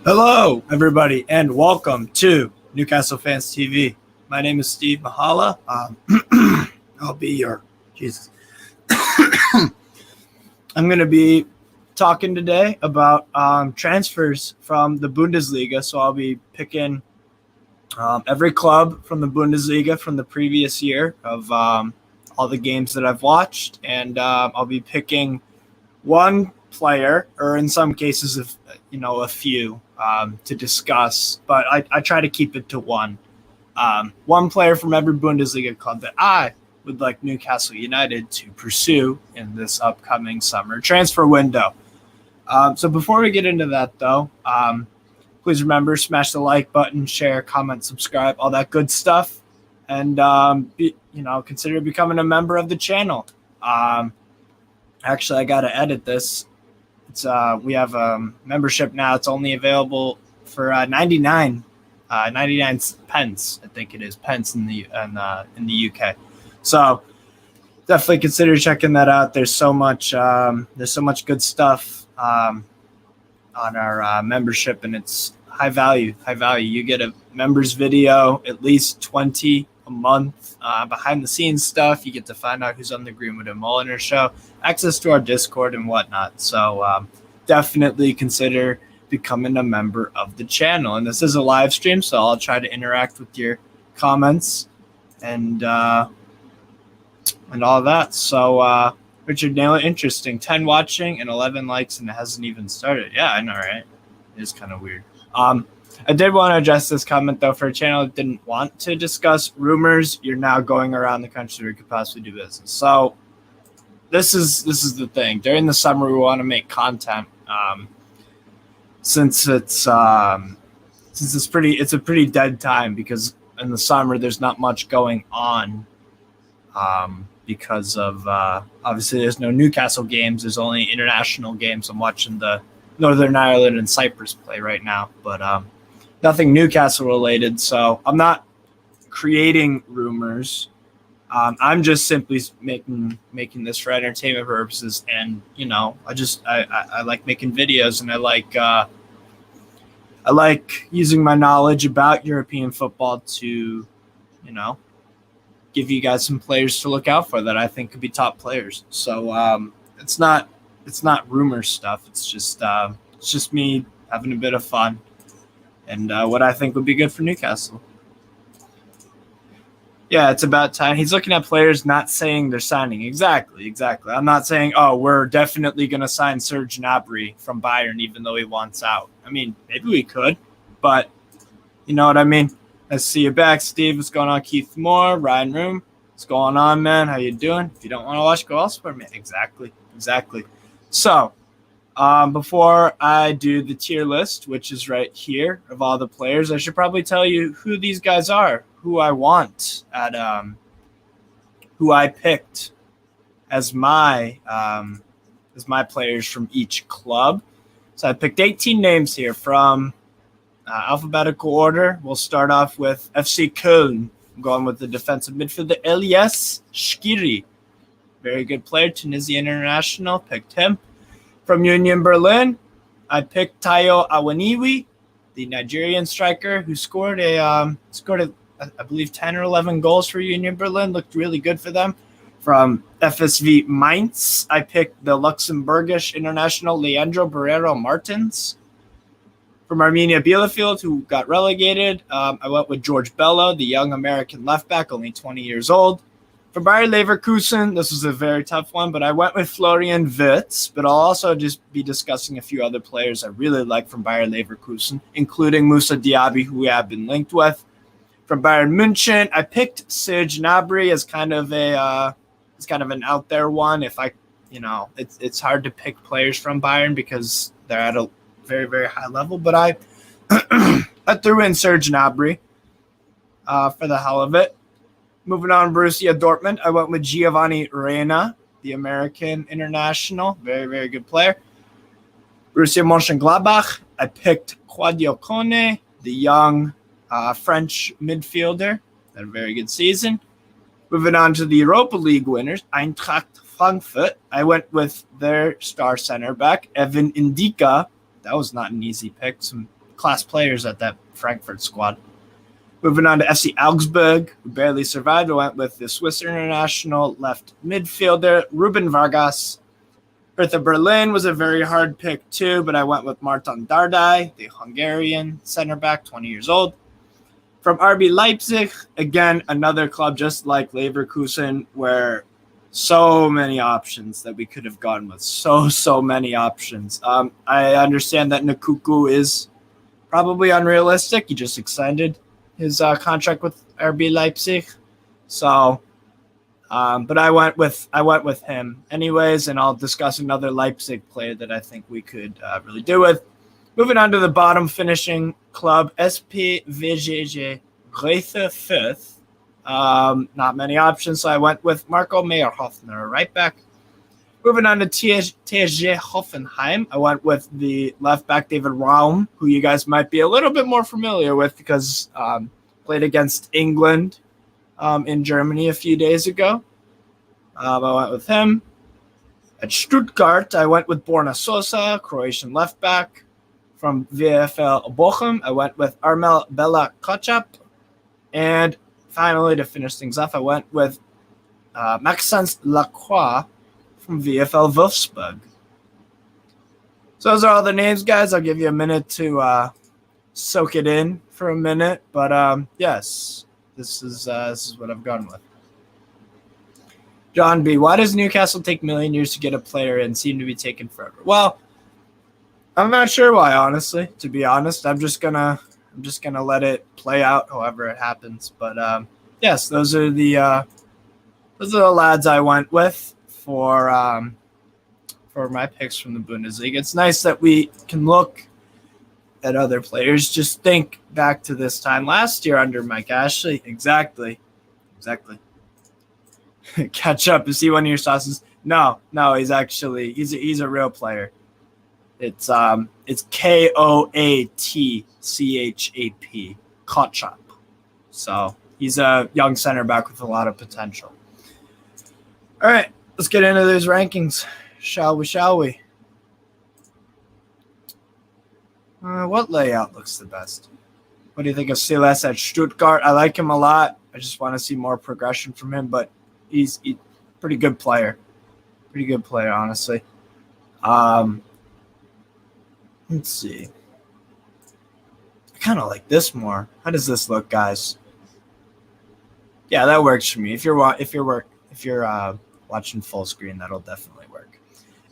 Hello, everybody, and welcome to Newcastle Fans TV. My name is Steve Mahala. I'll be your Jesus. I'm going to be talking today about transfers from the Bundesliga. So I'll be picking every club from the Bundesliga from the previous year of all the games that I've watched, and I'll be picking one player, or in some cases, a few to discuss. But I try to keep it to one. One player from every Bundesliga club that I would like Newcastle United to pursue in this upcoming summer transfer window. So before we get into that, though, please remember, smash the like button, share, comment, subscribe, all that good stuff, and consider becoming a member of the channel. Actually, I got to edit this. We have a membership now. It's only available for 99 pence. I think it is pence in the UK. So definitely consider checking that out. There's so much good stuff on our membership, and it's high value. You get a members video, at least 20 a month, behind the scenes stuff. You get to find out who's on the Greenwood and Mulliner show, access to our Discord and whatnot. So definitely consider becoming a member of the channel. And this is a live stream, so I'll try to interact with your comments and all that. So Richard Naylor, interesting. 10 watching and 11 likes, and it hasn't even started. Yeah, I know, right? It is kind of weird. I did want to address this comment, though, for a channel that didn't want to discuss rumors. You're now going around the country where you could possibly do business. So this is the thing. During the summer, we want to make content. Since it's a pretty dead time, because in the summer there's not much going on. Because of obviously there's no Newcastle games. There's only international games. I'm watching the Northern Ireland and Cyprus play right now, but nothing Newcastle related. So I'm not creating rumors. I'm just simply making this for entertainment purposes, and I like making videos, and I like using my knowledge about European football to give you guys some players to look out for that I think could be top players. So it's not rumor stuff. It's just me having a bit of fun and what I think would be good for Newcastle. Yeah, it's about time. He's looking at players, not saying they're signing. Exactly. I'm not saying, oh, we're definitely going to sign Serge Gnabry from Bayern, even though he wants out. I mean, maybe we could, but you know what I mean? I see you back, Steve. What's going on, Keith Moore? Ryan Room. What's going on, man? How you doing? If you don't want to watch, go elsewhere, man. Exactly. So, before I do the tier list, which is right here of all the players, I should probably tell you who these guys are, who I want at, who I picked as my players from each club. So I picked 18 names here from alphabetical order. We'll start off with FC Köln. I'm going with the defensive midfielder Elias Shkiri. Very good player, Tunisian international. Picked him. From Union Berlin, I picked Tayo Awoniyi, the Nigerian striker who scored I believe 10 or 11 goals for Union Berlin. Looked really good for them. From FSV Mainz, I picked the Luxembourgish international Leandro Barreiro Martins. From Arminia Bielefeld, who got relegated, I went with George Bello, the young American left back, only 20 years old. For Bayer Leverkusen, this was a very tough one, but I went with Florian Wirtz, but I'll also just be discussing a few other players I really like from Bayer Leverkusen, including Moussa Diaby, who we have been linked with. From Bayern München, I picked Serge Gnabry as kind of an out there one. It's hard to pick players from Bayern because they're at a very, very high level, but I threw in Serge Gnabry for the hell of it. Moving on, Borussia Dortmund, I went with Giovanni Reina, the American international, very, very good player. Borussia Mönchengladbach, I picked Sadio Kone, the young French midfielder, had a very good season. Moving on to the Europa League winners, Eintracht Frankfurt, I went with their star center back, Evan Indika. That was not an easy pick. Some class players at that Frankfurt squad. Moving on to FC Augsburg, who barely survived. I went with the Swiss international left midfielder, Ruben Vargas. Hertha Berlin was a very hard pick too, but I went with Martin Dardai, the Hungarian center back, 20 years old. From RB Leipzig, again, another club just like Leverkusen, where so many options that we could have gone with. So many options. I understand that Nkuku is probably unrealistic. He just extended his contract with RB Leipzig. So, but I went with him anyways, and I'll discuss another Leipzig player that I think we could really do with. Moving on to the bottom finishing club, SPVGG Greuther Fürth. Not many options, so I went with Marco Meyerhoffner, right back. Moving on to TSG Hoffenheim, I went with the left back David Raum, who you guys might be a little bit more familiar with because played against England in Germany a few days ago. I went with him. At Stuttgart, I went with Borna Sosa, Croatian left back. From VfL Bochum, I went with Armel Bella Kotchap. And finally, to finish things off, I went with Maxence Lacroix from VfL Wolfsburg. So those are all the names, guys. I'll give you a minute to soak it in for a minute. But yes, this is what I've gone with. John B., why does Newcastle take a million years to get a player and seem to be taking forever? Well, I'm not sure why, honestly. To be honest, I'm just gonna let it play out however it happens. But yes, those are the lads I went with for my picks from the Bundesliga. It's nice that we can look at other players. Just think back to this time last year under Mike Ashley. Exactly. Catch up. Is he one of your sauces? No. He's a real player. It's Koatchap, Kotchap. So he's a young center back with a lot of potential. All right, let's get into those rankings, shall we? What layout looks the best? What do you think of Silas at Stuttgart? I like him a lot. I just want to see more progression from him, but he's a pretty good player. Honestly. Let's see. I kind of like this more. How does this look, guys? Yeah, that works for me. If you're watching full screen, that'll definitely work.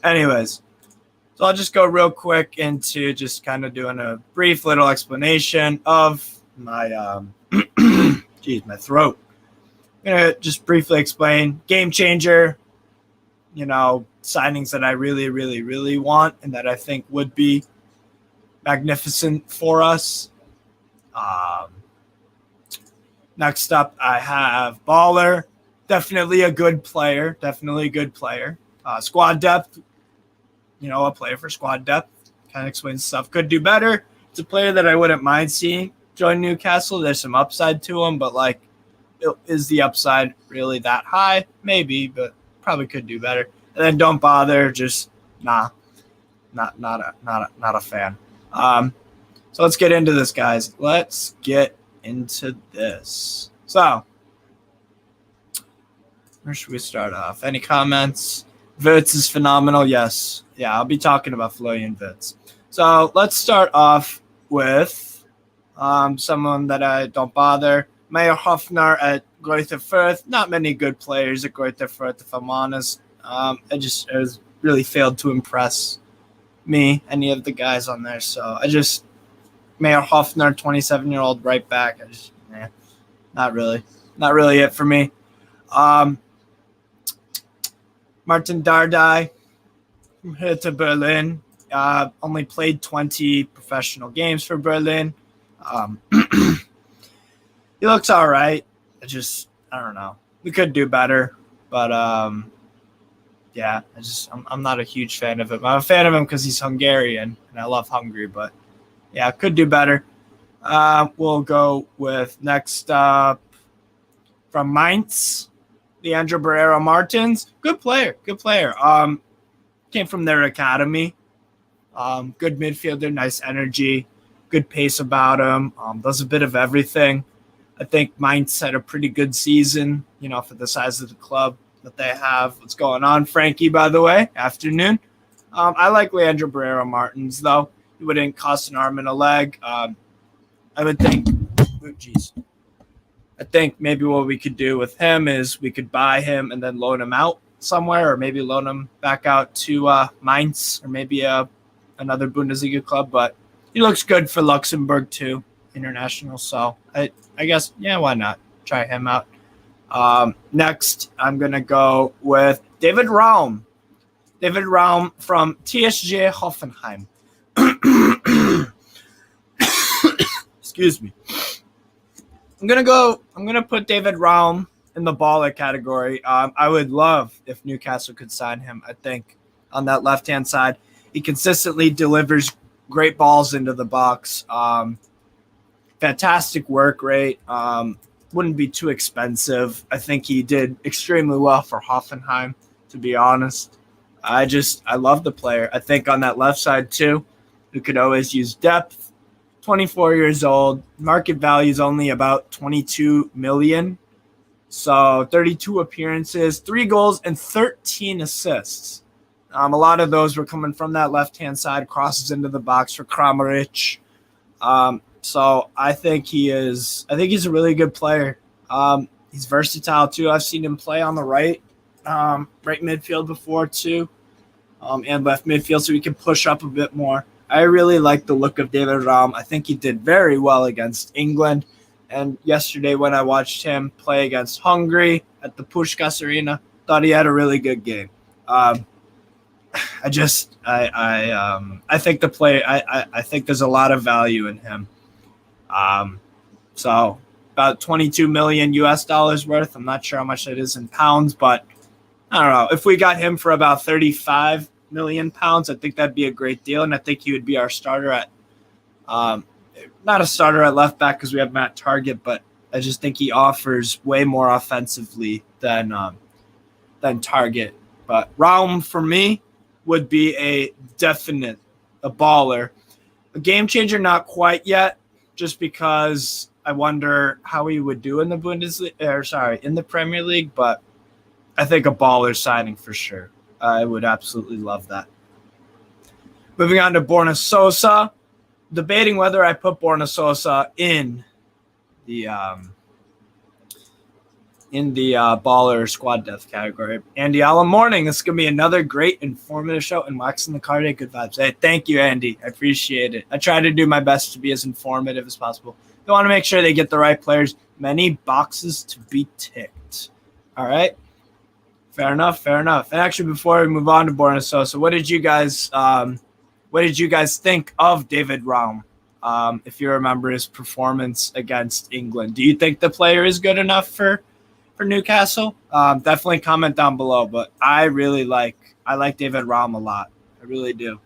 Anyways, so I'll just go real quick into just kind of doing a brief little explanation of my my throat. I'm gonna just briefly explain game changer. Signings that I really, really, really want and that I think would be magnificent for us. Next up, I have Baller. Definitely a good player. Squad depth. A player for squad depth. Kind of explains stuff. Could do better. It's a player that I wouldn't mind seeing join Newcastle. There's some upside to him, but is the upside really that high? Maybe, but probably could do better. And then don't bother. Just not a fan. So let's get into this, guys. Let's get into this. So, where should we start off? Any comments? Wirtz is phenomenal. Yes. Yeah, I'll be talking about Florian Wirtz. So let's start off with someone that I don't bother. Meyerhoffner at Greuther Fürth. Not many good players at Greuther Fürth, if I'm honest. It was really failed to impress me, any of the guys on there. So Meyerhoffner, 27-year-old right back. Not really it for me. Martin Dardai from Hertha Berlin. Only played 20 professional games for Berlin. He looks all right. I don't know. We could do better, but yeah, I'm not a huge fan of him. I'm a fan of him because he's Hungarian, and I love Hungary, but yeah, could do better. We'll go with next up from Mainz, Leandro Barrera Martins. Good player. Came from their academy. Good midfielder, nice energy. good pace about him, does a bit of everything. I think Mainz had a pretty good season, for the size of the club that they have. What's going on, Frankie, by the way? Afternoon. I like Leandro Barrera Martins, though. He wouldn't cost an arm and a leg. I would think, I think maybe what we could do with him is we could buy him and then loan him out somewhere, or maybe loan him back out to Mainz or maybe another Bundesliga club. But he looks good for Luxembourg too, international. So I guess, yeah, why not try him out? Next, I'm going to go with David Raum. David Raum from TSG Hoffenheim. Excuse me. I'm gonna put David Raum in the baller category. I would love if Newcastle could sign him. I think on that left-hand side, he consistently delivers great balls into the box. Fantastic work rate. Wouldn't be too expensive. I think he did extremely well for Hoffenheim, to be honest. I love the player. I think on that left side too, we could always use depth. 24 years old. Market value is only about 22 million. So 32 appearances, 3 goals, and 13 assists. A lot of those were coming from that left-hand side, crosses into the box for Kramaric. So I think he's a really good player. He's versatile too. I've seen him play on the right midfield before too, and left midfield, so he can push up a bit more. I really like the look of David Raum. I think he did very well against England. And yesterday when I watched him play against Hungary at the Puskás Arena, thought he had a really good game. I think the play. I think there's a lot of value in him. So about 22 million US dollars worth. I'm not sure how much that is in pounds, but I don't know. If we got him for about 35 million pounds, I think that'd be a great deal, and I think he would be our starter at not a starter at left back because we have Matt Target, but I just think he offers way more offensively than Target. But Raum for me would be a baller. A game changer, not quite yet, just because I wonder how he would do in the in the Premier League, but I think a baller signing for sure. I would absolutely love that. Moving on to Borna Sosa. Debating whether I put Borna Sosa in the baller squad depth category. Andy Allen, morning. This is going to be another great informative show and waxing the card. Good vibes. Hey, thank you, Andy. I appreciate it. I try to do my best to be as informative as possible. They want to make sure they get the right players. Many boxes to be ticked. All right. Fair enough. And actually, before we move on to Borna Sosa, what did you guys think of David Raum? If you remember his performance against England, do you think the player is good enough for Newcastle? Definitely comment down below. But I like David Raum a lot. I really do.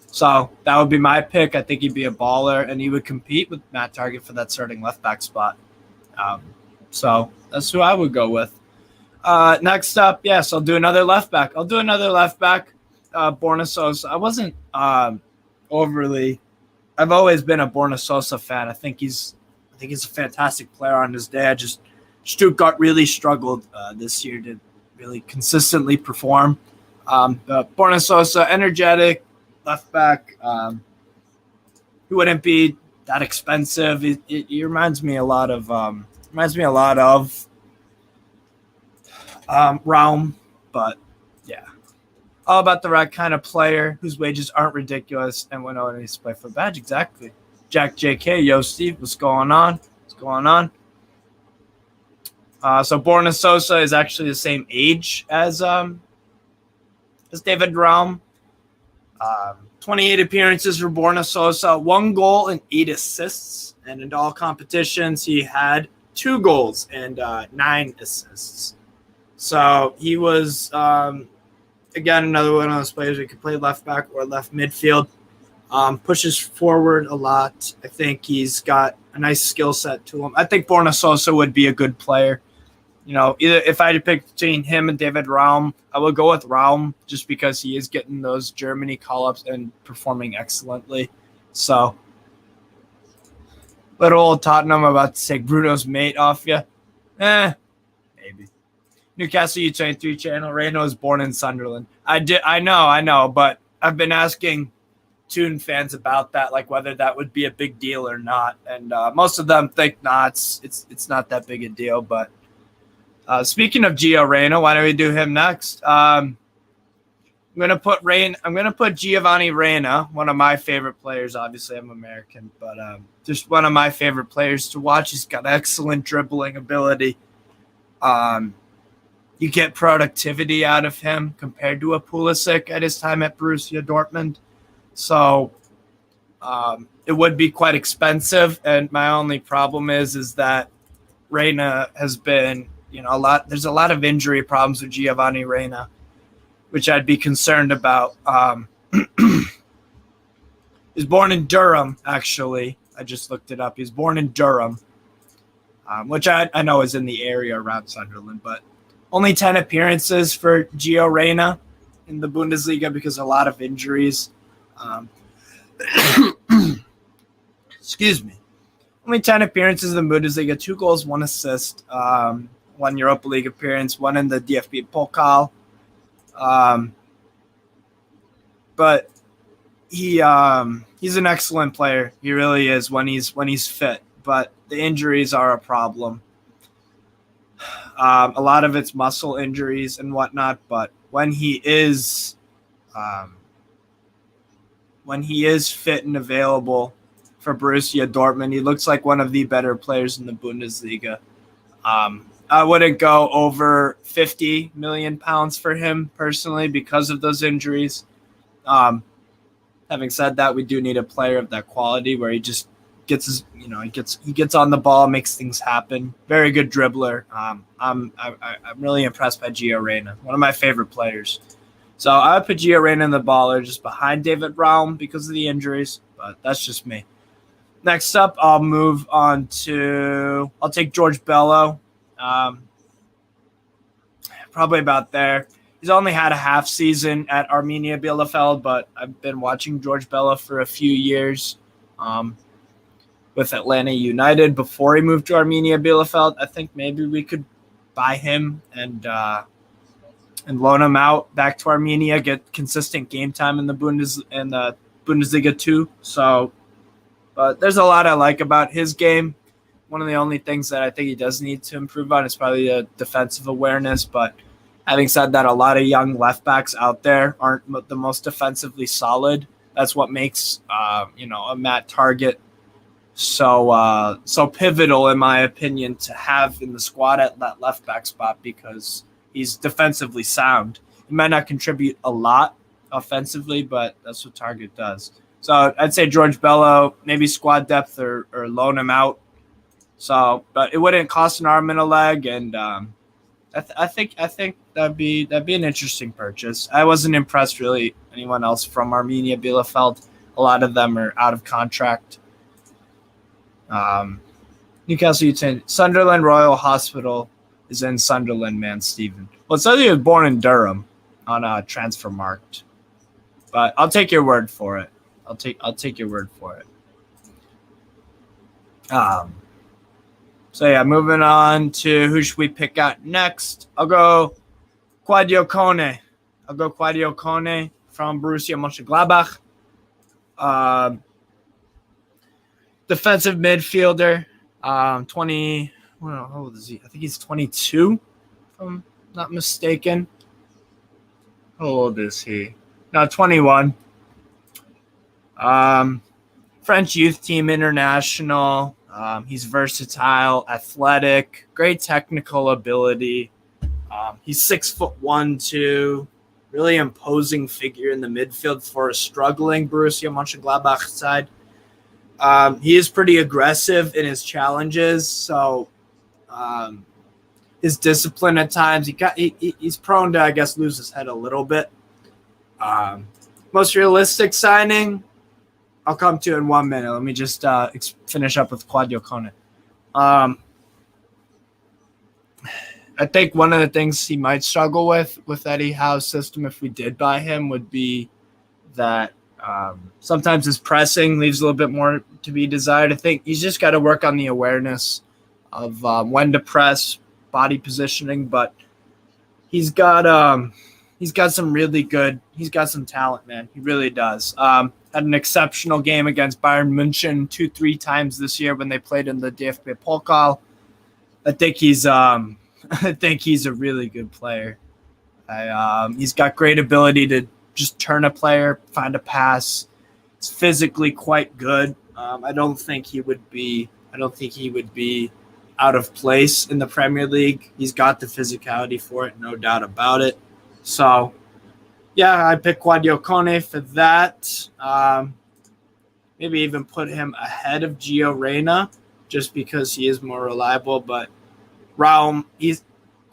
So that would be my pick. I think he'd be a baller, and he would compete with Matt Target for that starting left back spot. So that's who I would go with. Next up, yes, I'll do another left back. Borna Sosa. I wasn't overly. I've always been a Borna Sosa fan. I think he's a fantastic player on his day. Stuttgart really struggled this year to really consistently perform. Borna Sosa, energetic left back. He wouldn't be that expensive. He reminds me a lot of Raum, but yeah. All about the right kind of player whose wages aren't ridiculous and when no needs to play for the badge. Exactly. Jack JK, yo Steve, what's going on? So Borna Sosa is actually the same age as David Raum. 28 appearances for Borna Sosa, 1 goal and 8 assists, and in all competitions he had 2 goals and 9 assists. So he was, again, another one of those players who could play left back or left midfield. Pushes forward a lot. I think he's got a nice skill set to him. I think Borna Sosa would be a good player. Either if I had to pick between him and David Raum, I would go with Raum just because he is getting those Germany call-ups and performing excellently. So, little old Tottenham about to take Bruno's mate off you. Maybe. Newcastle U23 channel. Reina was born in Sunderland. I know, but I've been asking Toon fans about that, like whether that would be a big deal or not, and most of them think it's not that big a deal. But speaking of Gio Reyna, why don't we do him next? I'm gonna put Giovanni Reyna, one of my favorite players. Obviously, I'm American, but just one of my favorite players to watch. He's got excellent dribbling ability. You get productivity out of him compared to a Pulisic at his time at Borussia Dortmund. So it would be quite expensive, and my only problem is that Reyna has been, there's a lot of injury problems with Giovanni Reyna, which I'd be concerned about. He's born in Durham, actually. I just looked it up. He's born in Durham, which I know is in the area around Sunderland, but only 10 appearances for Gio Reyna in the Bundesliga because a lot of injuries. Excuse me. Only 10 appearances in the Bundesliga, 2 goals, 1 assist, 1 Europa League appearance, 1 in the DFB Pokal. But he's an excellent player. He really is when he's fit. But the injuries are a problem. A lot of it's muscle injuries and whatnot. But when he is fit and available for Borussia Dortmund, he looks like one of the better players in the Bundesliga. I wouldn't go over £50 million for him personally because of those injuries. Having said that, we do need a player of that quality where he just gets his, he gets on the ball, makes things happen. Very good dribbler. I'm really impressed by Gio Reyna, one of my favorite players. So I would put Gio Reyna in the baller just behind David Raum because of the injuries, but that's just me. Next up, I'll take George Bello. Probably about there. He's only had a half season at Arminia Bielefeld, but I've been watching George Bello for a few years with Atlanta United before he moved to Arminia Bielefeld. I think maybe we could buy him and loan him out back to Armenia, get consistent game time in the Bundesliga too. So, but there's a lot I like about his game. One of the only things that I think he does need to improve on is probably the defensive awareness. But having said that, a lot of young left backs out there aren't the most defensively solid. That's what makes a Matt Target so pivotal, in my opinion, to have in the squad at that left back spot because he's defensively sound. He might not contribute a lot offensively, but that's what Target does. So I'd say George Bello, maybe squad depth or loan him out. So, but it wouldn't cost an arm and a leg, and I think that'd be an interesting purchase. I wasn't impressed really anyone else from Arminia Bielefeld. A lot of them are out of contract. Newcastle United, Sunderland Royal Hospital is in Sunderland, man, Stephen. Well, it says he was born in Durham on Transfermarkt, but I'll take your word for it. I'll take your word for it. So yeah, moving on to who should we pick out next? I'll go Quadio Kone. From Borussia Mönchengladbach. Defensive midfielder. 20. Well, how old is he? I think he's 22, if I'm not mistaken. How old is he? No, 21. French youth team international. He's versatile, athletic, great technical ability. He's 6'1", too. Really imposing figure in the midfield for a struggling Borussia Mönchengladbach side. He is pretty aggressive in his challenges, so his discipline at times, he's prone to, I guess, lose his head a little bit. Most realistic signing, I'll come to in 1 minute. Let me just finish up with Quadio Kone. I think one of the things he might struggle with Eddie Howe's system if we did buy him would be that Sometimes his pressing leaves a little bit more to be desired. I think he's just got to work on the awareness of when to press, body positioning, but he's got some really good. He's got some talent, man. He really does. Had an exceptional game against Bayern München 2-3 times this year when they played in the DFB Pokal. I think he's a really good player. He's got great ability to just turn a player, find a pass. He's physically quite good. I don't think he would be out of place in the Premier League. He's got the physicality for it, no doubt about it. So, yeah, I picked Guardiola for that. Maybe even put him ahead of Gio Reyna just because he is more reliable. But Raul,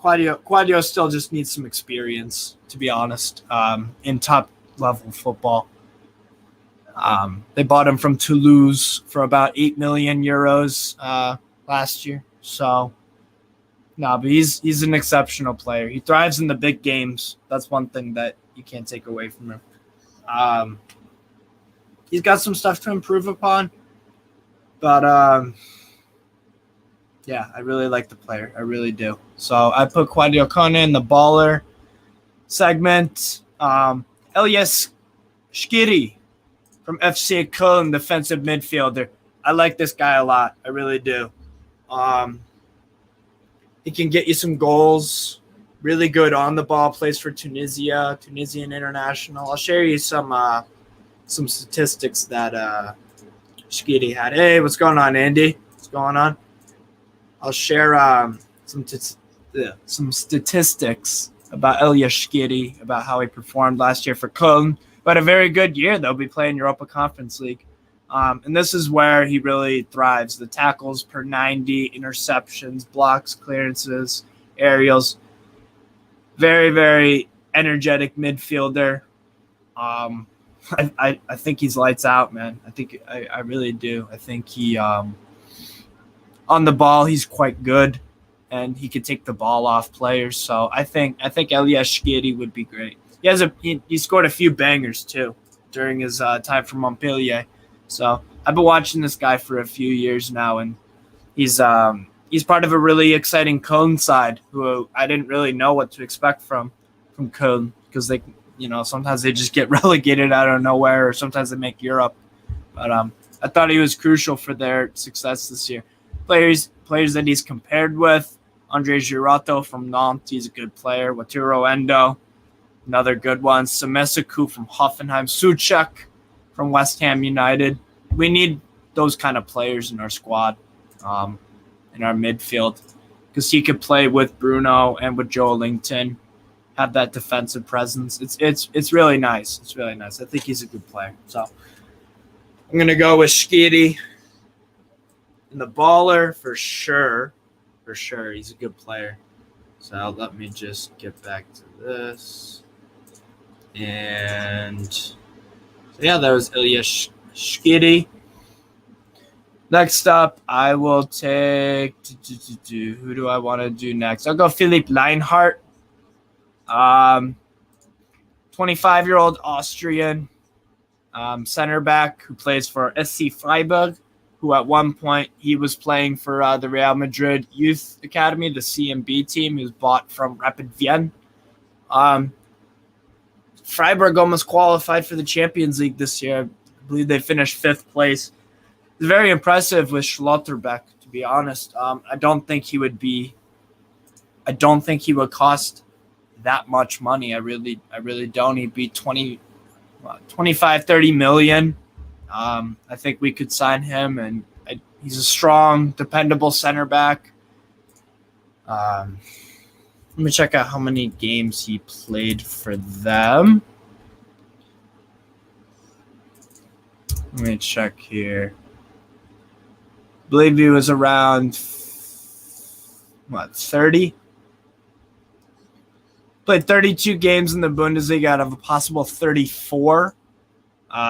Guardiola still just needs some experience, to be honest, in top-level football. They bought him from Toulouse for about 8 million euros last year. So, no, but he's an exceptional player. He thrives in the big games. That's one thing that you can't take away from him. He's got some stuff to improve upon, but yeah, I really like the player. I really do. So I put Guardiola in the baller segment. Elias Shkiri from FC Köln, defensive midfielder. I like this guy a lot. I really do. He can get you some goals. Really good on the ball. Plays for Tunisian international. I'll share you some statistics that Shkiri had. Hey, what's going on, Andy? What's going on? I'll share some statistics about Elias Shkiri, about how he performed last year for Köln. But a very good year. They'll be playing Europa Conference League. And this is where he really thrives. The tackles per 90, interceptions, blocks, clearances, aerials. Very, very energetic midfielder. I think he's lights out, man. I really do. I think he on the ball he's quite good, and he could take the ball off players. So I think Elias Shkiri would be great. He scored a few bangers too during his time for Montpellier. So I've been watching this guy for a few years now, and he's part of a really exciting Köln side who I didn't really know what to expect from Köln because they, sometimes they just get relegated out of nowhere, or sometimes they make Europe. But I thought he was crucial for their success this year. Players that he's compared with: Andre Giroud from Nantes, he's a good player. Wataru Endo, another good one. Semesaku from Hoffenheim. Souček from West Ham United. We need those kind of players in our squad, in our midfield, because he could play with Bruno and with Joe Linton, have that defensive presence. It's really nice. It's really nice. I think he's a good player. So I'm gonna go with Shkiri in the baller for sure. For sure, he's a good player. So let me just get back to this. And so yeah, that was Elias Shkiri. Next up, I will take who do I want to do next? I'll go Philipp Lienhart. 25-year-old Austrian center back who plays for SC Freiburg, who at one point he was playing for the Real Madrid Youth Academy, the CMB team. He was bought from Rapid Vienna. Freiburg almost qualified for the Champions League this year. I believe they finished 5th place. It's very impressive with Schlotterbeck, to be honest. I don't think he would cost that much money. I really don't. He'd be 25, 30 million. I think we could sign him, and he's a strong, dependable center back. Let me check out how many games he played for them. Let me check here. I believe he was around 30? Played 32 games in the Bundesliga out of a possible 34.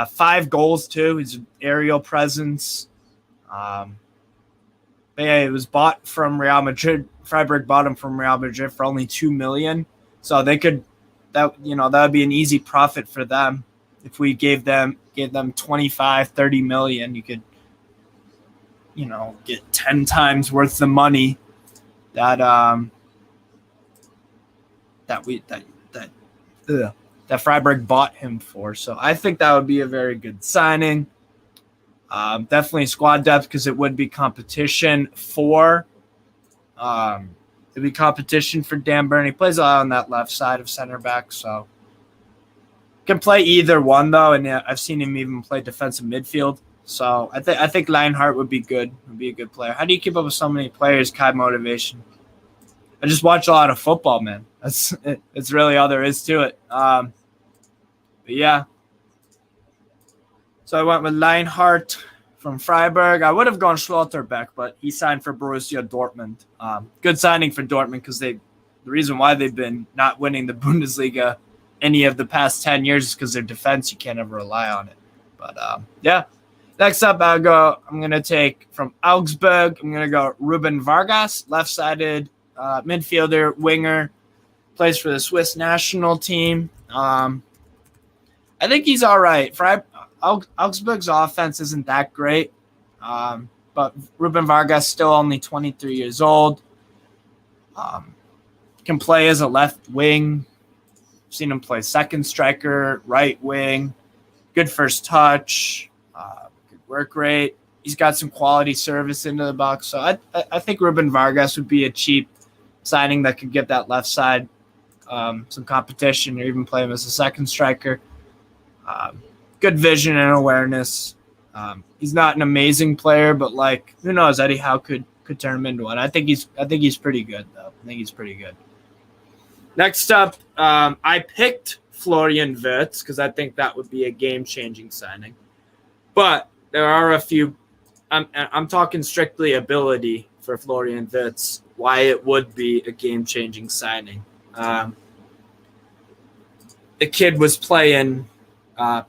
5 goals, too. His aerial presence. But yeah, it was bought from Real Madrid. Freiburg bought him from Real Madrid for only $2 million. So they could, that would be an easy profit for them. If we gave them 25, 30 million, you could, get 10 times worth the money that Freiburg bought him for. So I think that would be a very good signing. Definitely squad depth because it would be competition for Dan Burn. He plays a lot on that left side of center back, so can play either one though. And I've seen him even play defensive midfield. So I think Lionheart would be good. Would be a good player. How do you keep up with so many players? Kai motivation. I just watch a lot of football, man. It's really all there is to it. But yeah. So I went with Lionheart from Freiburg. I would have gone Schlotterbeck, but he signed for Borussia Dortmund. Good signing for Dortmund because the reason why they've been not winning the Bundesliga any of the past 10 years is because their defense, you can't ever rely on it. But yeah. Next up, I'm going to take from Augsburg, I'm going to go Ruben Vargas, left-sided midfielder, winger, plays for the Swiss national team. I think he's all right. Augsburg's offense isn't that great, but Ruben Vargas still only 23 years old. Can play as a left wing. Seen him play second striker, right wing. Good first touch. Good work rate. He's got some quality service into the box. So I think Ruben Vargas would be a cheap signing that could get that left side some competition or even play him as a second striker. Good vision and awareness. He's not an amazing player, but who knows? Eddie Howe could turn him into one. I think he's pretty good though. I think he's pretty good. Next up, I picked Florian Wirtz because I think that would be a game-changing signing. But there are a few. I'm talking strictly ability for Florian Wirtz. Why it would be a game-changing signing. The kid was playing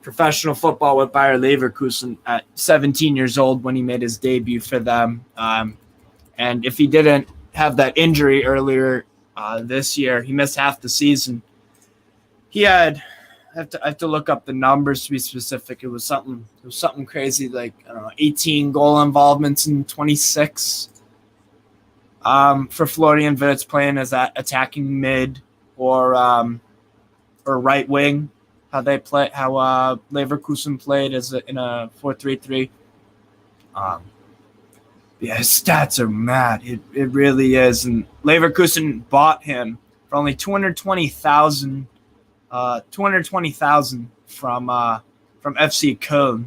professional football with Bayer Leverkusen at 17 years old when he made his debut for them. And if he didn't have that injury earlier this year, he missed half the season. He had I have to look up the numbers to be specific. It was something crazy, 18 goal involvements in 26. For Florian Wirtz playing as that attacking mid or right wing, how Leverkusen played in a 4-3-3. Yeah, his stats are mad. It really is. And Leverkusen bought him for only $220,000 from FC Köln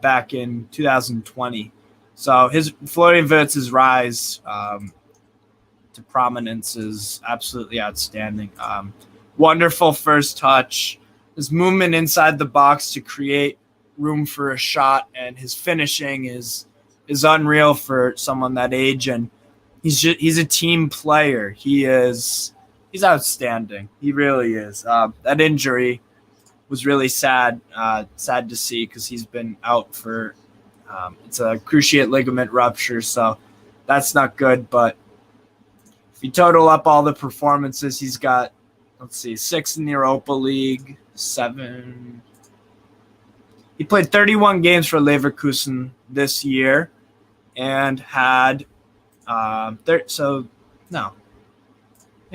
back in 2020. So Florian Wirtz's rise to prominence is absolutely outstanding. Wonderful first touch. His movement inside the box to create room for a shot, and his finishing is unreal for someone that age. And he's a team player. He's outstanding. He really is. That injury was really sad to see because he's been out for it's a cruciate ligament rupture, so that's not good. But if you total up all the performances, he's got 6 in the Europa League, 7. He played 31 games for Leverkusen this year and had I'm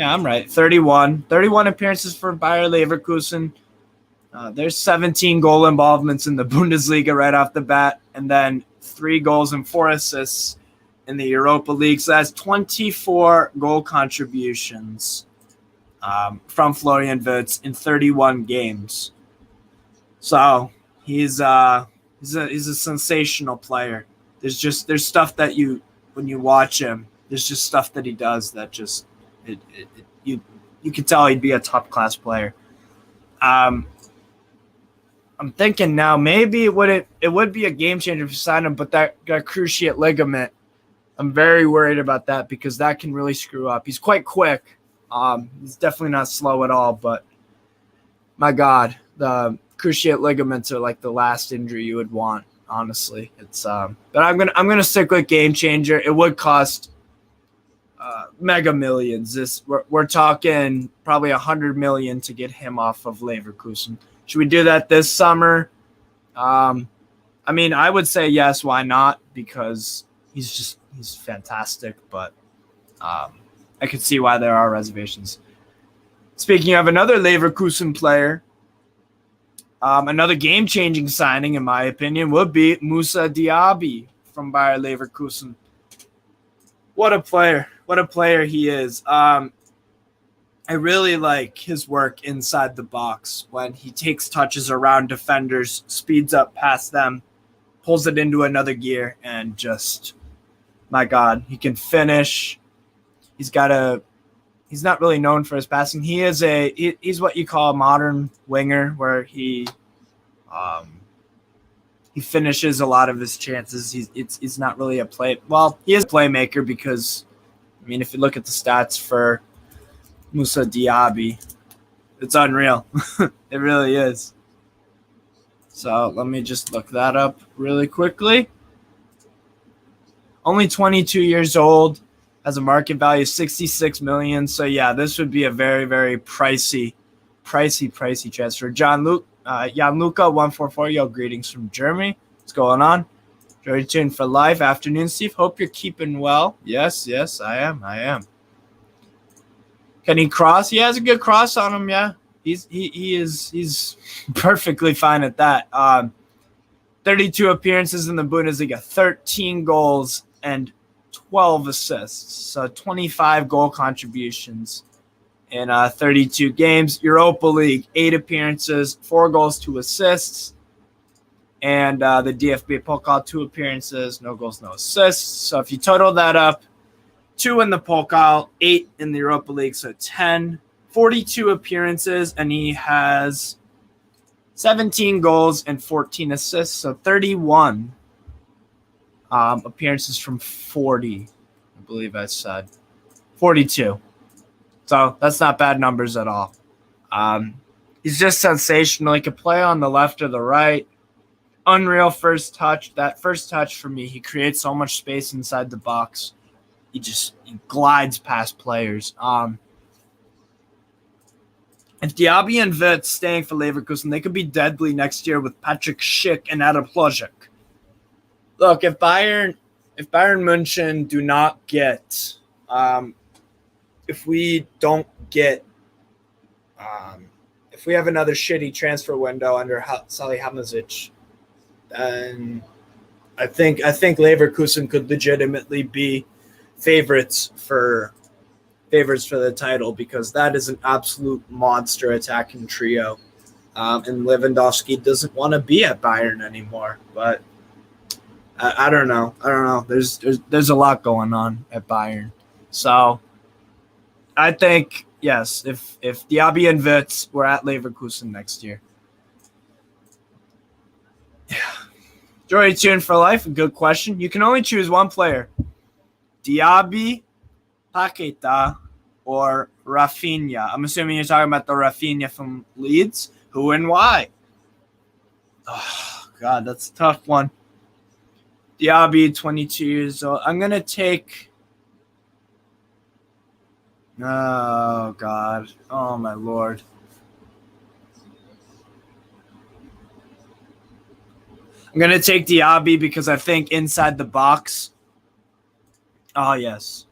right. 31 appearances for Bayer Leverkusen. There's 17 goal involvements in the Bundesliga right off the bat, and then 3 goals and 4 assists in the Europa League. So that's 24 goal contributions from Florian Wirtz in 31 games. So he's a sensational player. There's stuff that when you watch him, there's just stuff that he does that just you can tell he'd be a top class player. I'm thinking now maybe it would be a game changer if you sign him, but that cruciate ligament, I'm very worried about that because that can really screw up. He's quite quick. He's definitely not slow at all, but my God, the cruciate ligaments are like the last injury you would want. Honestly, it's but I'm gonna stick with game changer. It would cost mega millions. We're talking probably $100 million to get him off of Leverkusen. Should we do that this summer? I mean, I would say yes. Why not? Because he's fantastic. But I could see why there are reservations. Speaking of another Leverkusen player, another game-changing signing, in my opinion, would be Moussa Diaby from Bayer Leverkusen. What a player. What a player he is. I really like his work inside the box when he takes touches around defenders, speeds up past them, pulls it into another gear, and just, my God, he can finish. He's not really known for his passing. He's what you call a modern winger, where he finishes a lot of his chances. He's not really he is a playmaker because, I mean, if you look at the stats for Moussa Diaby, it's unreal. It really is. So let me just look that up really quickly. Only 22 years old, has a market value of 66 million. So yeah, this would be a very, very pricey transfer. Gianluca 144, yo, greetings from Germany. What's going on? Very tuned for live. Afternoon, Steve. Hope you're keeping well. Yes, I am. Can he cross? He has a good cross on him, yeah. He's perfectly fine at that. 32 appearances in the Bundesliga, 13 goals and 12 assists. So 25 goal contributions in 32 games. Europa League, 8 appearances, 4 goals, 2 assists. And the DFB Pokal, 2 appearances, no goals, no assists. So if you total that up, 2 in the Pokal, 8 in the Europa League, so 10, 42 appearances, and he has 17 goals and 14 assists, so 31 appearances from 40, I believe I said. 42. So that's not bad numbers at all. He's just sensational. He could play on the left or the right. Unreal first touch. That first touch for me, he creates so much space inside the box. He glides past players. If Diaby and Wirtz staying for Leverkusen, they could be deadly next year with Patrick Schick and Adam Plojek. Look, if Bayern München do not get, if we have another shitty transfer window under Salihamidzic, then I think Leverkusen could legitimately be favorites for the title, because that is an absolute monster attacking trio. And Lewandowski doesn't want to be at Bayern anymore. But I don't know. There's a lot going on at Bayern. So I think, yes, if Diaby and Wirtz were at Leverkusen next year. Yeah. Joy tuned for life. A good question. You can only choose one player. Diaby, Paqueta, or Rafinha. I'm assuming you're talking about the Rafinha from Leeds. Who and why? Oh, God, that's a tough one. Diaby, 22 years old. I'm going to take... Oh, God. Oh, my Lord. I'm going to take Diaby because I think inside the box... Oh, yes.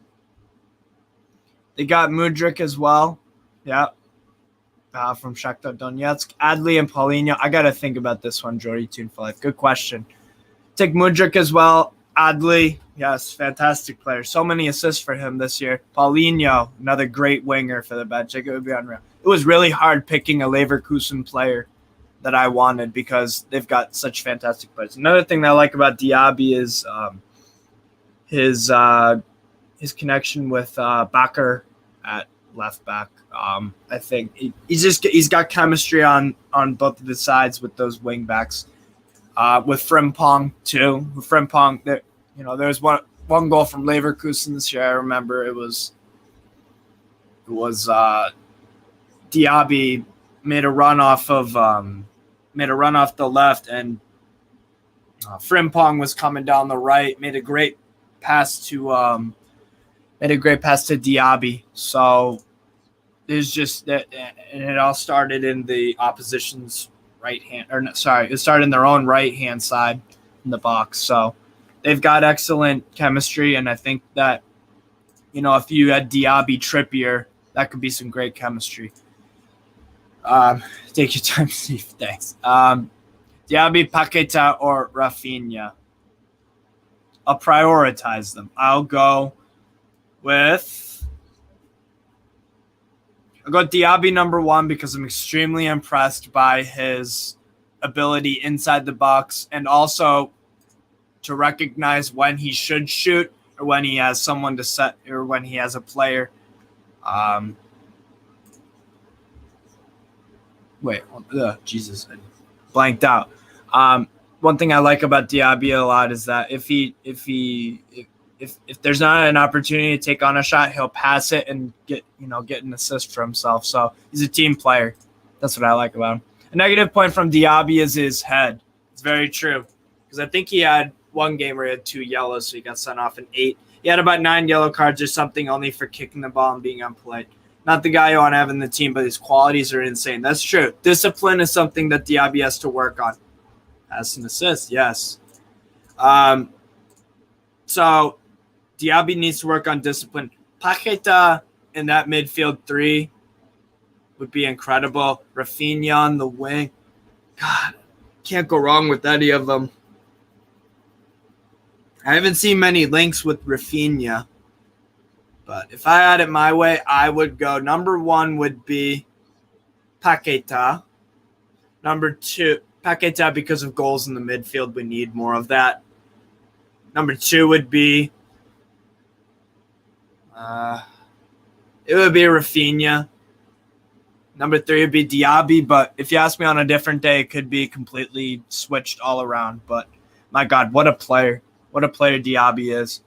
They got Mudryk as well. Yeah. From Shakhtar Donetsk. Adli and Paulinho. I got to think about this one, Jordy Tune for Life. Good question. Take Mudryk as well. Adli. Yes, fantastic player. So many assists for him this year. Paulinho, another great winger for the bench. It would be unreal. It was really hard picking a Leverkusen player that I wanted because they've got such fantastic players. Another thing that I like about Diaby is his connection with Bakker at left back. I think he's got chemistry on both of the sides with those wing backs. With Frimpong too. With Frimpong, there was one goal from Leverkusen this year. I remember it was Diaby made a run off the left, and Frimpong was coming down the right, made a great pass to Diaby. So there's just that, and it all started in the opposition's right hand, or sorry, it started in their own right hand side in the box. So they've got excellent chemistry, and I think that if you had Diaby, Trippier, that could be some great chemistry. Take your time, Steve. Thanks. Diaby, Paqueta, or Rafinha. I'll prioritize them. I'll go Diaby number 1 because I'm extremely impressed by his ability inside the box and also to recognize when he should shoot or when he has someone to set or when he has a player. Jesus, I blanked out. One thing I like about Diaby a lot is that if there's not an opportunity to take on a shot, he'll pass it and get an assist for himself. So he's a team player. That's what I like about him. A negative point from Diaby is his head. It's very true because I think he had one game where he had 2 yellows, so he got sent off in 8. He had about 9 yellow cards or something only for kicking the ball and being unpolite. Not the guy you want to have in the team, but his qualities are insane. That's true. Discipline is something that Diaby has to work on. As an assist, yes. So Diaby needs to work on discipline. Paqueta in that midfield 3 would be incredible. Rafinha on the wing. God, can't go wrong with any of them. I haven't seen many links with Rafinha. But if I had it my way, I would go. Number 1 would be Paqueta. Number 2, Paqueta because of goals in the midfield. We need more of that. Number 2 would be Rafinha. Number 3 would be Diaby, but if you ask me on a different day, it could be completely switched all around. But my God, what a player. What a player Diaby is.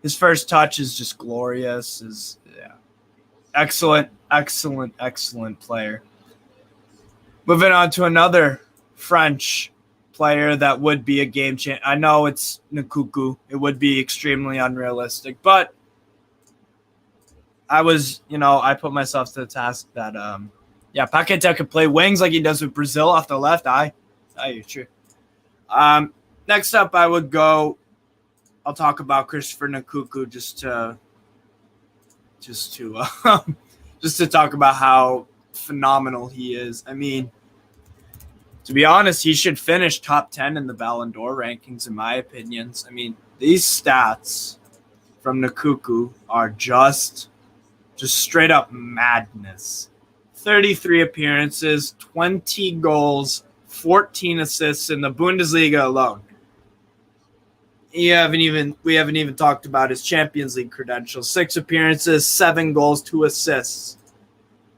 His first touch is just glorious. Excellent player. Moving on to another French player that would be a game changer. I know it's Nkunku. It would be extremely unrealistic, but I put myself to the task that, Paqueta could play wings like he does with Brazil off the left. You're true. Next up, I'll talk about Christopher Nkunku just to talk about how phenomenal he is. I mean, to be honest, he should finish top 10 in the Ballon d'Or rankings, in my opinions. I mean, these stats from Nkunku are just straight up madness. 33 appearances, 20 goals, 14 assists in the Bundesliga alone. We haven't even talked about his Champions League credentials. 6 appearances, 7 goals, 2 assists.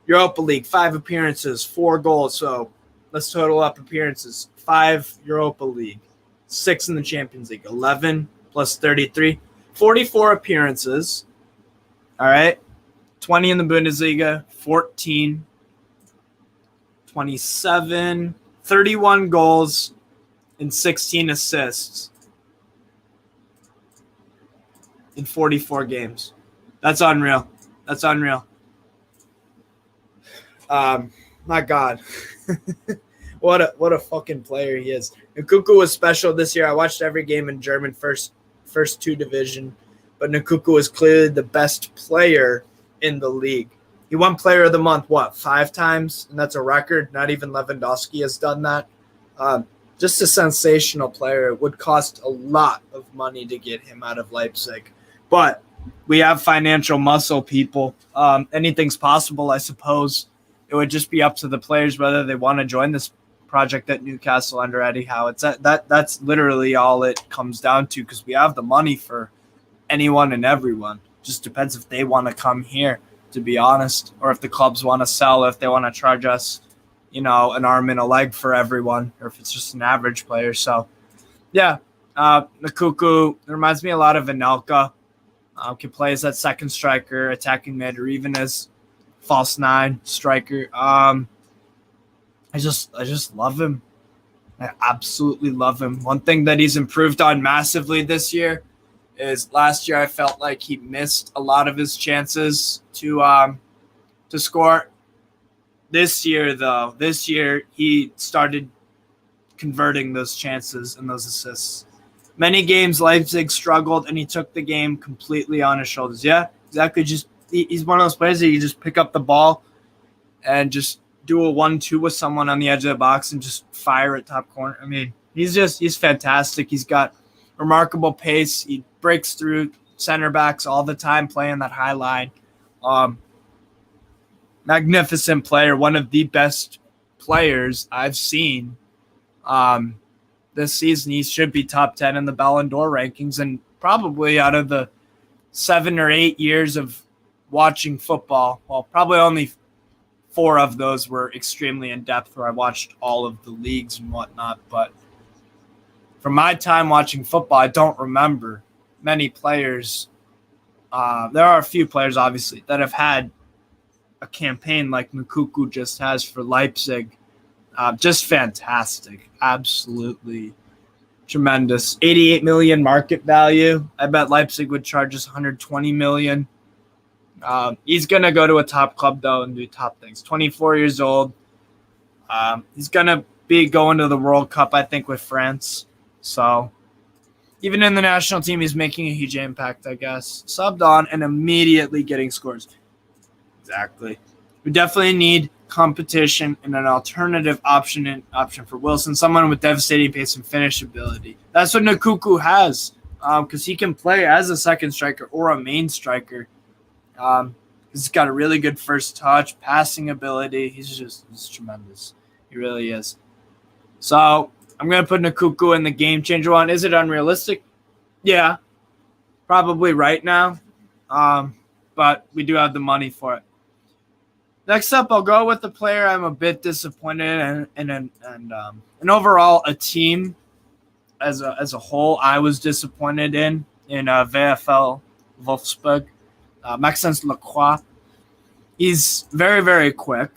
Europa League, 5 appearances, 4 goals. So let's total up appearances. 5 Europa League, 6 in the Champions League, 11 plus 33. 44 appearances. All right. 20 in the Bundesliga, 14, 27, 31 goals, and 16 assists in 44 games. That's unreal. My God. What a fucking player he is. Nkunku was special this year. I watched every game in German first 2 division, but Nkunku was clearly the best player in the league. He won Player of the Month, 5 times? And that's a record. Not even Lewandowski has done that. Just a sensational player. It would cost a lot of money to get him out of Leipzig. But we have financial muscle, people. Anything's possible, I suppose. It would just be up to the players whether they want to join this project at Newcastle under Eddie Howe. That's literally all it comes down to because we have the money for anyone and everyone. Just depends if they want to come here, to be honest, or if the clubs want to sell, if they want to charge us, an arm and a leg for everyone, or if it's just an average player. So, yeah, Nkunku reminds me a lot of Anelka. Can play as that second striker, attacking mid, or even as false 9 striker. I just love him. I absolutely love him. One thing that he's improved on massively this year is last year I felt like he missed a lot of his chances to score. This year he started converting those chances and those assists. Many games Leipzig struggled, and he took the game completely on his shoulders. Yeah, exactly. He's one of those players that you just pick up the ball and just do a 1-2 with someone on the edge of the box and just fire at top corner. I mean, he's fantastic. He's got remarkable pace. He breaks through center backs all the time, playing that high line. Magnificent player, one of the best players I've seen this season. He should be top 10 in the Ballon d'Or rankings, and probably out of the 7 or 8 years of watching football, well, probably only 4 of those were extremely in-depth where I watched all of the leagues and whatnot. But from my time watching football, I don't remember many players. There are a few players, obviously, that have had a campaign like Nkunku just has for Leipzig. Just fantastic. Absolutely tremendous. 88 million market value. I bet Leipzig would charge us 120 million. He's going to go to a top club, though, and do top things. 24 years old. He's going to be going to the World Cup, I think, with France. So even in the national team, he's making a huge impact, I guess. Subbed on and immediately getting scores. Exactly. We definitely need competition and an alternative option for Wilson, someone with devastating pace and finish ability. That's what Nkunku has, because he can play as a second striker or a main striker. He's got a really good first touch, passing ability. He's tremendous. He really is. So I'm going to put Nkunku in the game changer one. Is it unrealistic? Yeah, probably right now. But we do have the money for it. Next up, I'll go with the player I'm a bit disappointed in, and overall a team as a whole I was disappointed in VfL Wolfsburg. Maxence Lacroix. He's very, very quick.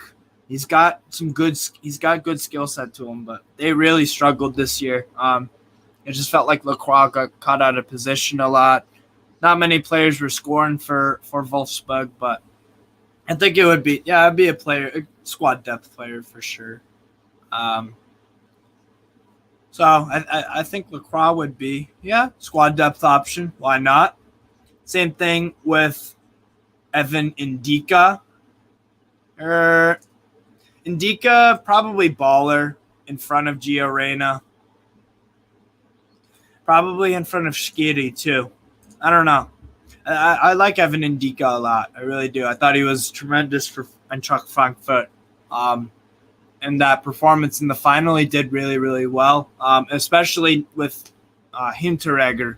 He's got good skill set to him, but they really struggled this year. It just felt like Lacroix got caught out of position a lot. Not many players were scoring for Wolfsburg, but I think it'd be a squad depth player for sure. So I think Lacroix would be, squad depth option. Why not? Same thing with Evan Ndika. Ndika, probably baller in front of Gio Reyna. Probably in front of Shqiri too. I don't know. I like Evan Ndika a lot. I really do. I thought he was tremendous for Eintracht Frankfurt. And that performance in the final, he did really, really well, especially with Hinteregger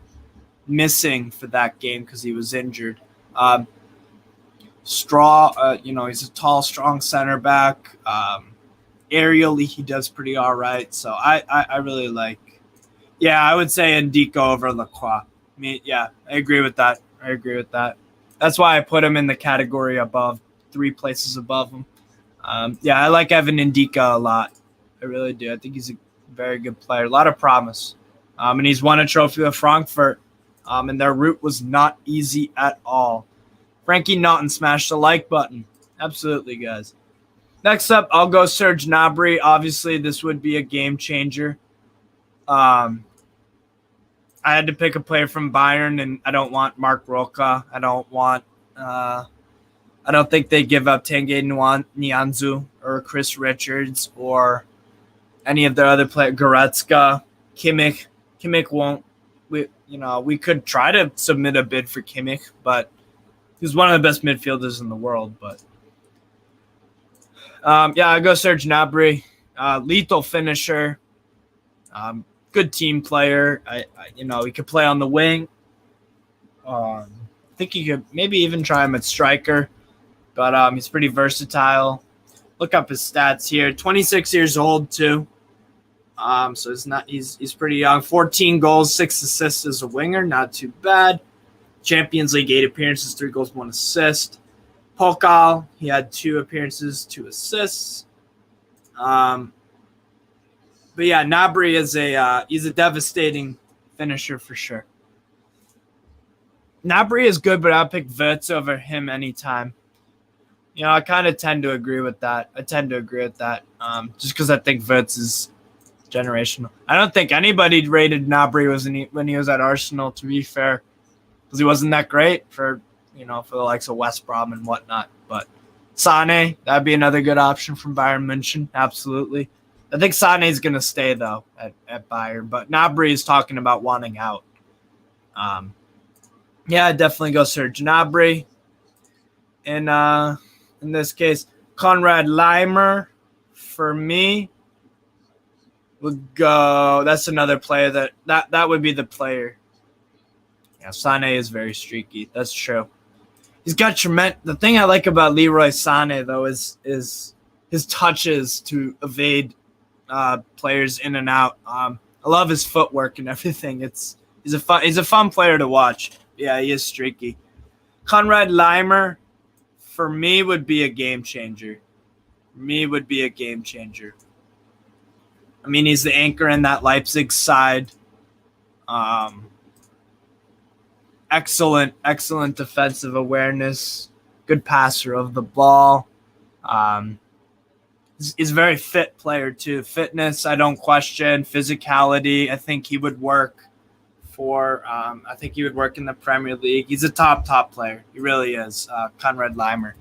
missing for that game because he was injured. He's a tall, strong center back. Aerially, he does pretty all right. So I really like. Yeah, I would say Ndika over Lacroix. I agree with that. That's why I put him in the category above, 3 places above him. I like Evan Ndika a lot. I really do. I think he's a very good player. A lot of promise. And he's won a trophy with Frankfurt. And their route was not easy at all. Frankie Naughton smashed the like button. Absolutely, guys. Next up, I'll go Serge Gnabry. Obviously, this would be a game changer. I had to pick a player from Bayern, and I don't want Mark Roca. I don't think they give up Tanguy Nianzou or Chris Richards or any of their other players. Goretzka, Kimmich. Kimmich won't. We could try to submit a bid for Kimmich, but he's one of the best midfielders in the world. But I go Serge Gnabry, lethal finisher. Good team player. He could play on the wing. I think you could maybe even try him at striker, but he's pretty versatile. Look up his stats here. 26 years old too. So he's pretty young. 14 goals, 6 assists as a winger. Not too bad. Champions League 8 appearances, 3 goals, 1 assist. Pokal, he had 2 appearances, 2 assists. But yeah, Gnabry is he's a devastating finisher for sure. Gnabry is good, but I'll pick Wirtz over him anytime. I kind of tend to agree with that. Just because I think Wirtz is generational. I don't think anybody rated Gnabry when he was at Arsenal, to be fair, because he wasn't that great for the likes of West Brom and whatnot. But Sané, that'd be another good option from Bayern München. Absolutely. I think Sané is going to stay, though, at Bayern. But Gnabry is talking about wanting out. Yeah, I'd definitely go Serge Gnabry. And in this case, Konrad Laimer, for me, would go. That's another player that would be the player. Yeah, Sané is very streaky. That's true. He's got tremendous. The thing I like about Leroy Sané, though, is his touches to evade players in and out. I love his footwork and everything. He's a fun player to watch. Yeah, he is streaky. Konrad Laimer, for me, would be a game changer. I mean, he's the anchor in that Leipzig side. Excellent defensive awareness. Good passer of the ball. He's a very fit player too. Fitness, I don't question. Physicality, I think he would work I think he would work in the Premier League. He's a top player. He really is. Konrad Laimer.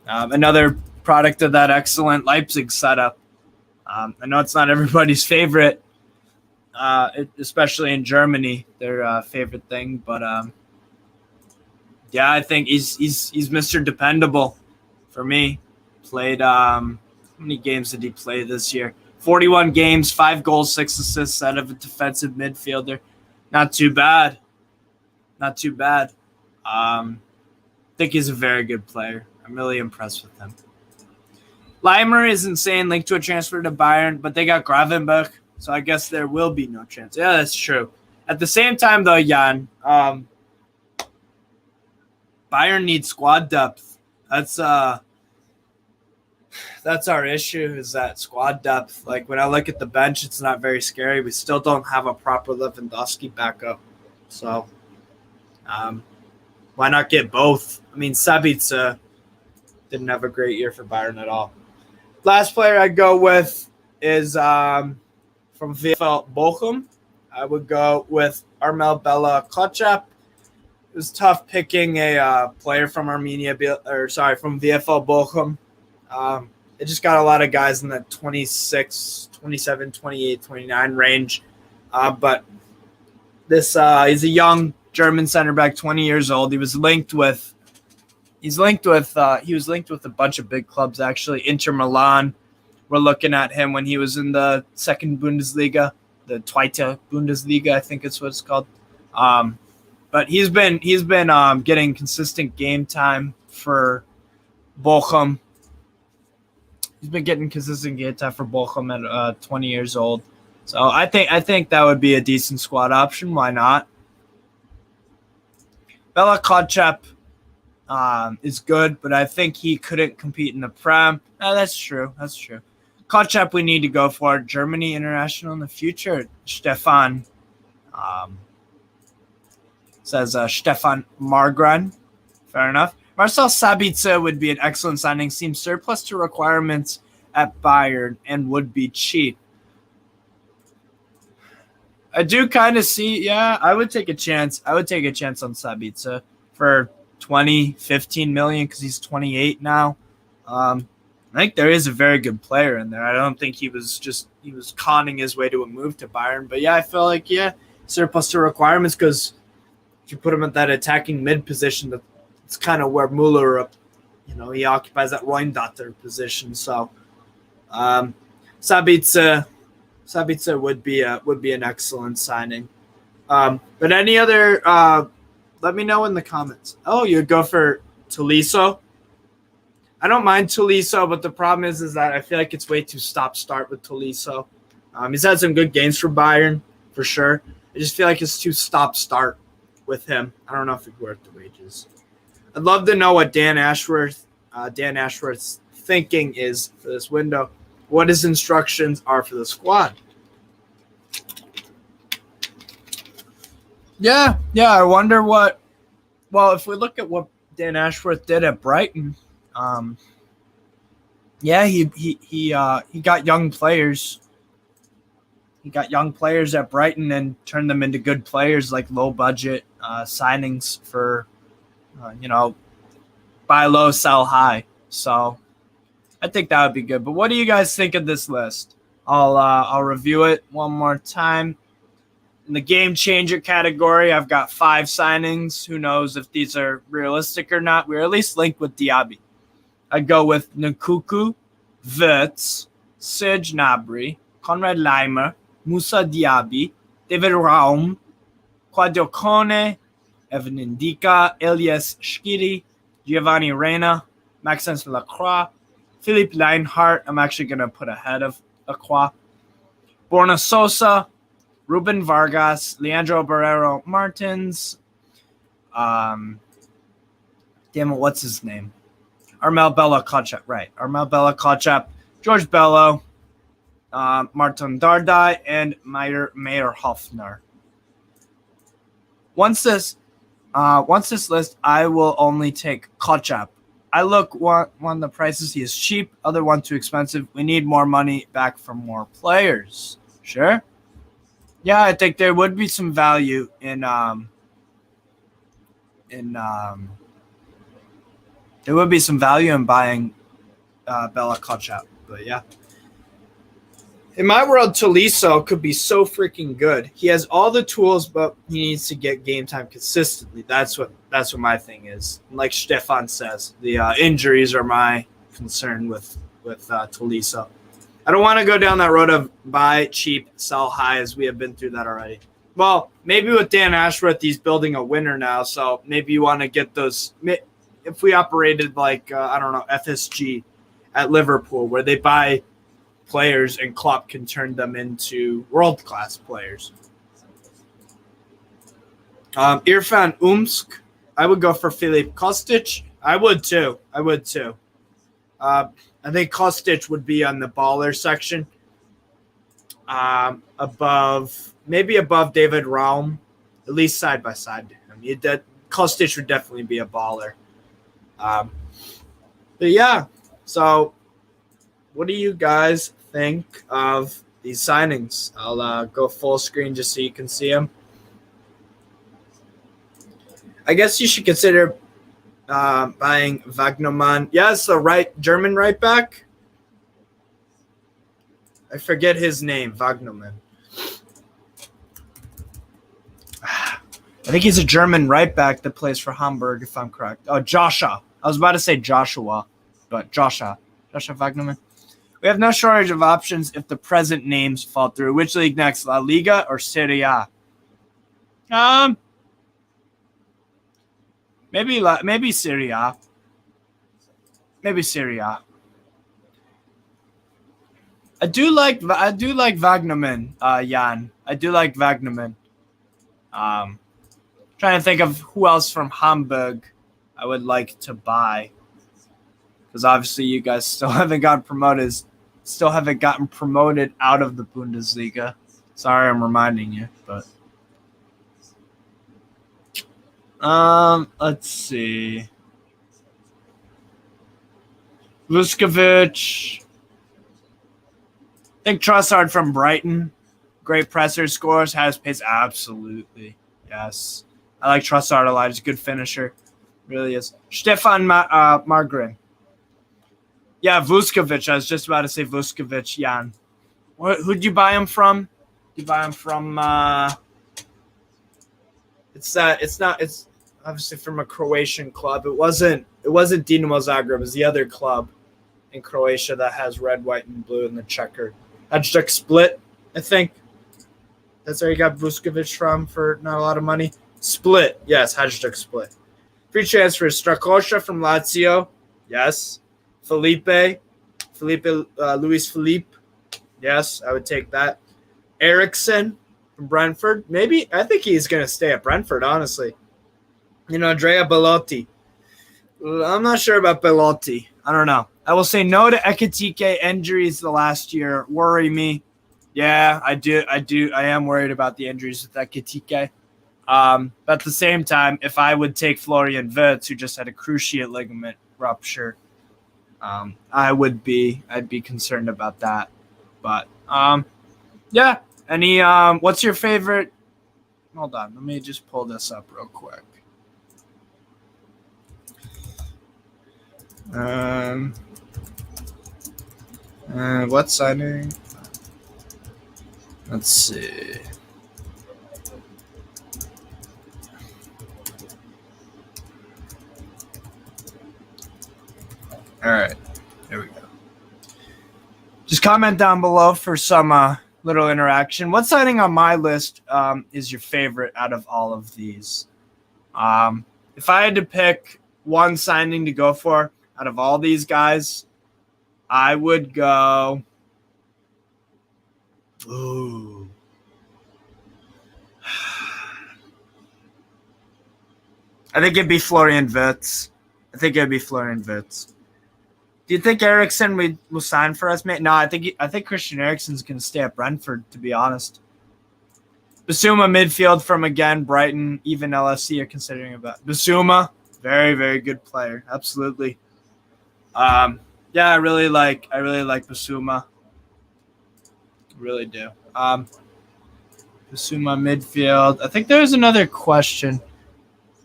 Another product of that excellent Leipzig setup. I know it's not everybody's favorite, especially in Germany, their favorite thing. But yeah, I think he's Mr. Dependable for me. Played how many games did he play this year? 41 games, 5 goals, 6 assists out of a defensive midfielder. Not too bad. I think he's a very good player. I'm really impressed with him. Laimer is insane, linked to a transfer to Bayern, but they got Gravenberch, so I guess there will be no chance. Yeah, that's true. At the same time, though, Jan, Bayern needs squad depth. That's our issue, is that squad depth. Like, when I look at the bench, it's not very scary. We still don't have a proper Lewandowski backup. So, why not get both? I mean, Sabitzer didn't have a great year for Bayern at all. Last player I'd go with is from VfL Bochum. I would go with Armel Bella Kotchap. It was tough picking a player from from VfL Bochum. It just got a lot of guys in the 26, 27, 28, 29 range. But he's a young German center back, 20 years old. He was linked with a bunch of big clubs, actually. Inter Milan were looking at him when he was in the second Bundesliga, the Zweite Bundesliga, I think it's what it's called. But he's been getting consistent game time for Bochum. He's been getting consistent game time for Bochum at 20 years old. So I think that would be a decent squad option. Why not? Bella Kotchap is good, but I think he couldn't compete in the Prem. That's true. Kotchap we need to go for. Germany international in the future. Stefan says Stefan Margren. Fair enough. Marcel Sabitzer would be an excellent signing. Seems surplus to requirements at Bayern and would be cheap. I do kind of see, I would take a chance. I would take a chance on Sabitzer for 15 million because he's 28 now. I think there is a very good player in there. I don't think he was conning his way to a move to Bayern. But I feel like, surplus to requirements, because if you put him at that attacking mid position, it's kind of where Muller, he occupies that Reundatter position. So Sabitzer would be an excellent signing. But any other, let me know in the comments. Oh, you'd go for Tolisso? I don't mind Tolisso, but the problem is that I feel like it's way too stop-start with Tolisso. He's had some good games for Bayern, for sure. I just feel like it's too stop-start with him. I don't know if it's worth the wages. I'd love to know what Dan Ashworth's thinking is for this window. What his instructions are for the squad. I wonder if we look at what Dan Ashworth did at Brighton, Yeah, he got young players. He got young players at Brighton and turned them into good players, like low budget signings for, buy low, sell high. So I think that would be good. But what do you guys think of this list? I'll review it one more time. In the game changer category, I've got 5 signings. Who knows if these are realistic or not? We're at least linked with Diaby. I'd go with Nkunku, Wirtz, Serge Gnabry, Konrad Laimer, Musa Diaby, David Raum, Claudio Kone, Evan Ndika, Elias Shkiri, Giovanni Reina, Maxence Lacroix, Philippe Leinhardt. I'm actually going to put ahead of Lacroix. Borna Sosa, Ruben Vargas, Leandro Barrero Martins. Damn it, what's his name? Armel Bella Kotchap, right. Armel Bella Kotchap, George Bello, Martin Dardai, and Meyer Hofner. Once this list, I will only take Kotchap. I look one of the prices, he is cheap, other one too expensive. We need more money back from more players. Sure. Yeah, I think there would be some value in there would be some value in buying Bella Kotchap, but yeah. In my world, Tolisso could be so freaking good. He has all the tools, but he needs to get game time consistently. That's what my thing is. Like Stefan says, the injuries are my concern with Tolisso. I don't want to go down that road of buy cheap, sell high, as we have been through that already. Well, maybe with Dan Ashworth, he's building a winner now, so maybe you want to get those. If we operated like, FSG at Liverpool, where they buy players and Klopp can turn them into world-class players. Irfan Umsk, I would go for Filip Kostic. I would too. I think Kostic would be on the baller section. Above David Raum, at least side by side to him. Kostic would definitely be a baller. But yeah, so what do you guys think of these signings? I'll go full screen just so you can see them. I guess you should consider buying Wagnermann. Yes, the German right back. I forget his name, Wagnermann. I think he's a German right back that plays for Hamburg, if I'm correct. Oh, Joshua. I was about to say Joshua, but Joshua Wagnermann. We have no shortage of options if the present names fall through. Which league next, La Liga or Serie A? Maybe Serie A. Maybe Serie A. I do like Wagnermann, Jan. I do like Wagnermann. Trying to think of who else from Hamburg I would like to buy, because obviously you guys still haven't gotten promoted out of the Bundesliga. Sorry, I'm reminding you, but let's see. Vuskovic. I think Trossard from Brighton. Great presser, scores, has pace. Absolutely. Yes. I like Trossard a lot. He's a good finisher. Really is. Stefan Margren. Yeah, Vuskovic. I was just about to say Vuskovic, Jan. Who'd you buy him from? You buy him from it's obviously from a Croatian club. It wasn't Dinamo Zagreb, it was the other club in Croatia that has red, white, and blue in the checker. Hajduk Split, I think. That's where you got Vuskovic from for not a lot of money. Split, yes, Hajduk Split. Free transfer, Strakosha from Lazio, yes. Luis Felipe, yes, I would take that. Eriksson from Brentford, maybe. I think he's going to stay at Brentford, honestly. Andrea Belotti. I'm not sure about Belotti. I don't know. I will say no to Ekitike. Injuries the last year worry me. Yeah, I do. I am worried about the injuries with Ekitike. But at the same time, if I would take Florian Wirtz, who just had a cruciate ligament rupture, I'd be concerned about that. But yeah. Any what's your favorite? Hold on, let me just pull this up real quick. What signing? Let's see. All right, there we go. Just comment down below for some little interaction. What signing on my list is your favorite out of all of these? If I had to pick one signing to go for out of all these guys, I would go. Ooh. I think it'd be Florian Wirtz. Do you think Eriksen will sign for us, mate? No, I think Christian Eriksen's going to stay at Brentford, to be honest. Basuma midfield from, again, Brighton. Even LFC are considering about Basuma. Very, very good player. Absolutely. Yeah, I really like Basuma. Really do. Basuma midfield. I think there's another question.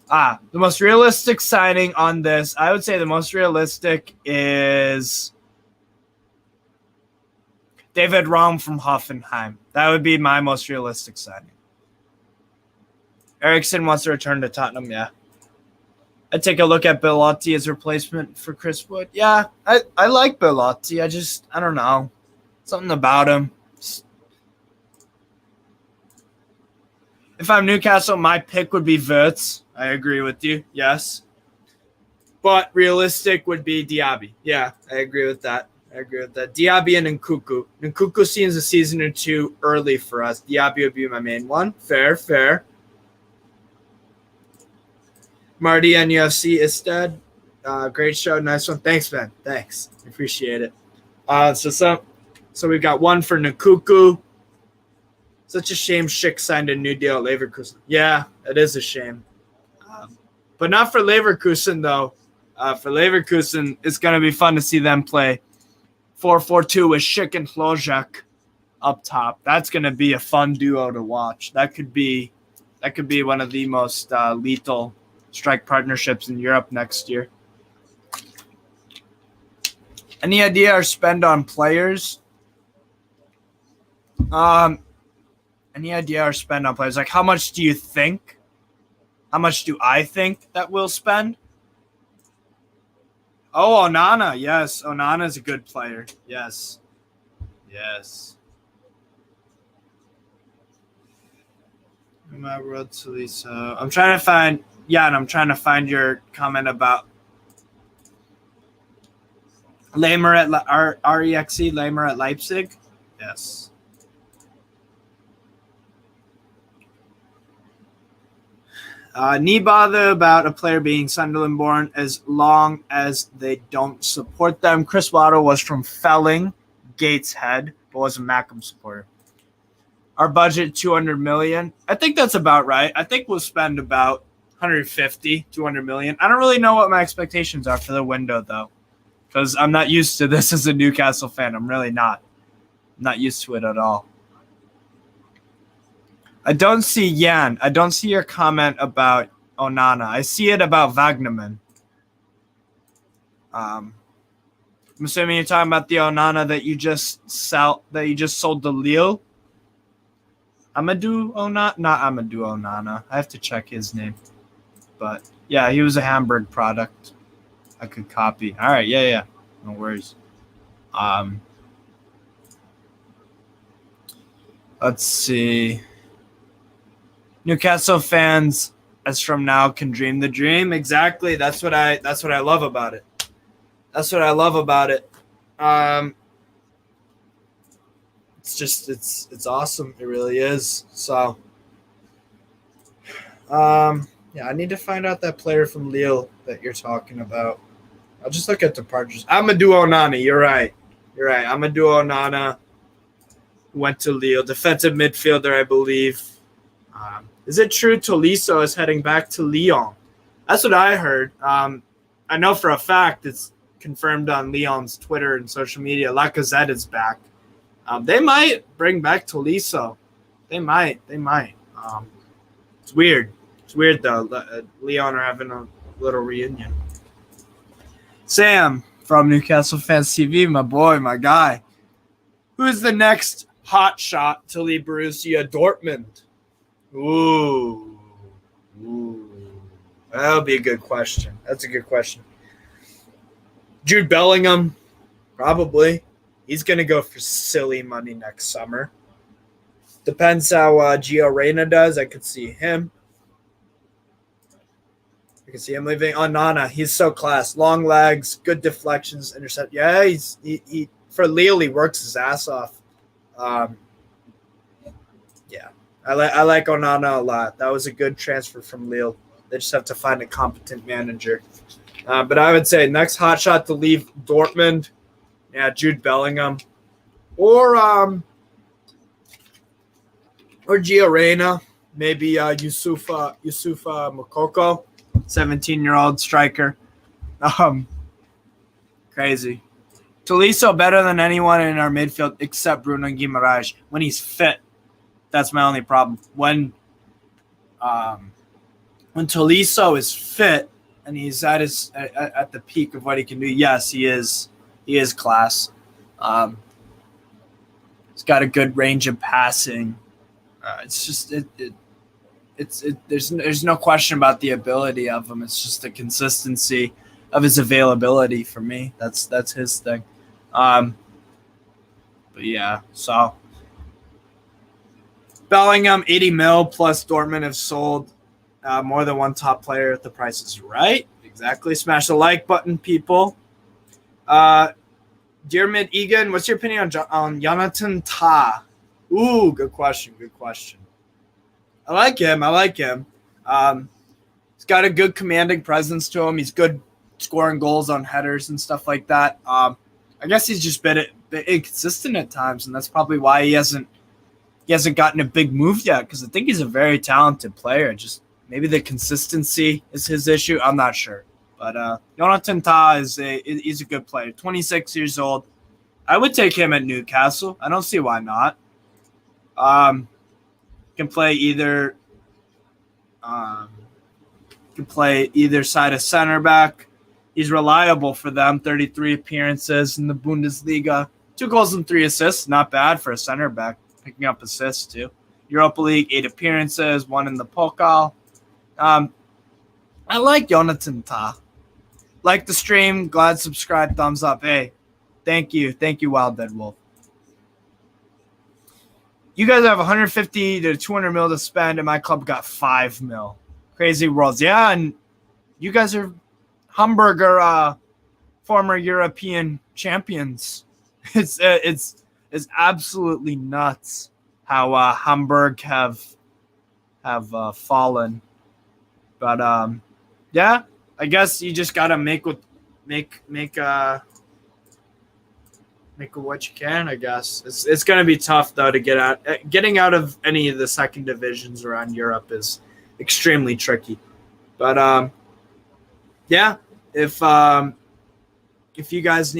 The most realistic signing on this, I would say the most realistic is David Raum from Hoffenheim. That would be my most realistic signing. Eriksen wants to return to Tottenham, yeah. I'd take a look at Belotti as replacement for Chris Wood. Yeah, I like Belotti. I don't know. Something about him. If I'm Newcastle, my pick would be Wirtz. I agree with you, yes. But realistic would be Diaby. Yeah, I agree with that. Diaby and Nkunku. Nkunku seems a season or two early for us. Diaby would be my main one. Fair. Marty and NUFC Istad. Great show. Nice one. Thanks, man. Thanks. Appreciate it. So we've got one for Nkunku. Such a shame Schick signed a new deal at Leverkusen. Yeah, it is a shame. But not for Leverkusen, though. For Leverkusen, it's going to be fun to see them play 4-4-2 with Schick and Hlojak up top. That's going to be a fun duo to watch. That could be one of the most lethal strike partnerships in Europe next year. Any idea our spend on players? Any idea our spend on players? Like, how much do you think? How much do I think that we'll spend? Oh, Onana. Yes, Onana is a good player. Yes. My road to Lisa. I'm trying to find your comment about Lamer at REXE, Lamer at Leipzig. Yes. Knee bother about a player being Sunderland-born as long as they don't support them. Chris Waddle was from Felling, Gateshead, but was a Mackham supporter. Our budget, $200 million. I think that's about right. I think we'll spend about $150, $200 million. I don't really know what my expectations are for the window, though, because I'm not used to this as a Newcastle fan. I'm really not. I'm not used to it at all. I don't see Jan. I don't see your comment about Onana. I see it about Wagnerman. I'm assuming you're talking about the Onana that you just sold to Lille. Amadou Onana? Not Amadou Onana. I have to check his name. But yeah, he was a Hamburg product. I could copy. All right, yeah. No worries. Let's see. Newcastle fans, as from now, can dream the dream. Exactly. That's what I love about it. It's awesome. It really is. So, yeah, I need to find out that player from Lille that you're talking about. I'll just look at departures. Amadou Onana. You're right. Amadou Onana went to Lille. Defensive midfielder, I believe. Is it true Tolisso is heading back to Lyon? That's what I heard. I know for a fact it's confirmed on Lyon's Twitter and social media. Lacazette is back. They might bring back Tolisso. They might. It's weird. It's weird, though. Lyon are having a little reunion. Sam from Newcastle Fans TV, my boy, my guy. Who's the next hot shot to leave Borussia Dortmund? Ooh. That'll be a good question. That's a good question. Jude Bellingham, probably. He's going to go for silly money next summer. Depends how Gio Reyna does. I could see him. I can see him leaving. Oh, Nana, he's so class. Long legs, good deflections, intercept. Yeah, he for Lille, he works his ass off. Yeah, I like Onana a lot. That was a good transfer from Lille. They just have to find a competent manager. But I would say next hot shot to leave Dortmund, yeah, Jude Bellingham, or Gio Reyna, maybe Yusufa Moukoko, 17-year-old striker. Crazy. Tolisso better than anyone in our midfield except Bruno Guimaraes when he's fit. That's my only problem. When Tolisso is fit and he's at the peak of what he can do, yes, he is class. He's got a good range of passing. It's just there's no question about the ability of him. It's just the consistency of his availability for me. That's his thing. But yeah, so Bellingham, 80 mil plus Dortmund have sold more than one top player if the price is right. Exactly. Smash the like button, people. Dearmid Egan, what's your opinion on Jonathan Tah? Ooh, good question. I like him. He's got a good commanding presence to him. He's good scoring goals on headers and stuff like that. I guess he's just been inconsistent at times, and that's probably why he hasn't gotten a big move yet, because I think he's a very talented player. Just maybe the consistency is his issue. I'm not sure. But Jonathan Tah he's a good player. 26 years old. I would take him at Newcastle. I don't see why not. Can play either side of center back. He's reliable for them. 33 appearances in the Bundesliga. 2 goals and 3 assists. Not bad for a center back. Picking up assists too. Europa League, 8 appearances, 1 in the Pokal. I like Jonathan Tah. Like the stream. Glad, subscribe, thumbs up. Hey, thank you, Wild Dead Wolf. You guys have 150 to 200 mil to spend, and my club got 5 mil. Crazy worlds. Yeah, and you guys are Hamburger former European champions. It's absolutely nuts how Hamburg have fallen. But yeah, I guess you just gotta make what you can. I guess it's gonna be tough though to get out. Getting out of any of the second divisions around Europe is extremely tricky. But yeah, if you guys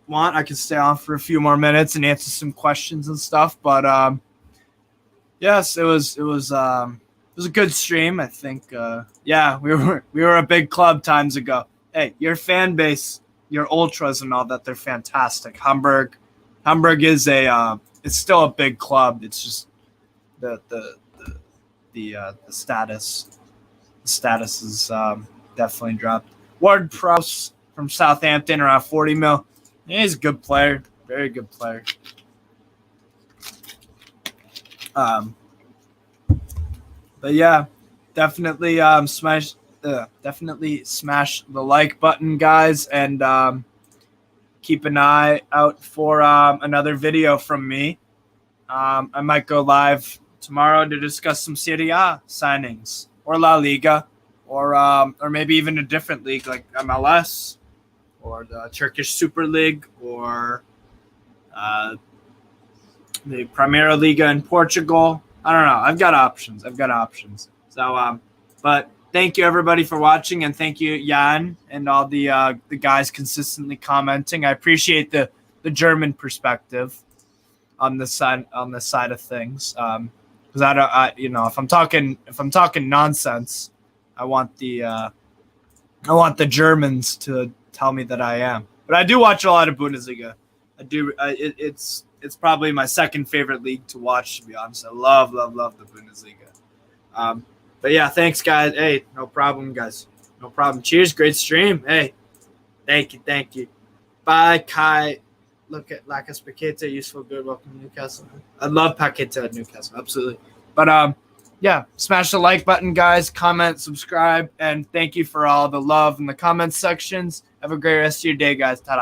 want, I can stay on for a few more minutes and answer some questions and stuff. But yes, it was a good stream. I think yeah, we were a big club times ago. Hey, your fan base, your ultras and all that, they're fantastic. Hamburg is it's still a big club. It's just the status is definitely dropped. Ward Prowse from Southampton, around 40 mil. Yeah, he's a good player, very good player. But yeah, definitely smash the like button, guys, and keep an eye out for another video from me. I might go live tomorrow to discuss some Serie A signings or La Liga, or maybe even a different league like MLS or the Turkish Super League or the Primeira Liga in Portugal. I don't know. I've got options. So, but thank you everybody for watching, and thank you Jan and all the guys consistently commenting. I appreciate the German perspective on this side of things. Because if I'm talking nonsense, I want the Germans to tell me that I am. But I do watch a lot of Bundesliga. I do. It's probably my second favorite league to watch, to be honest. I love the Bundesliga. But yeah, thanks guys. Hey, no problem, guys. No problem. Cheers, great stream. Hey, thank you. Bye, Kai. Look at Lacas Paqueta, useful, good, welcome to Newcastle. I love Paqueta at Newcastle, absolutely. But yeah, smash the like button, guys. Comment, subscribe, and thank you for all the love in the comments sections. Have a great rest of your day, guys. Ta-da.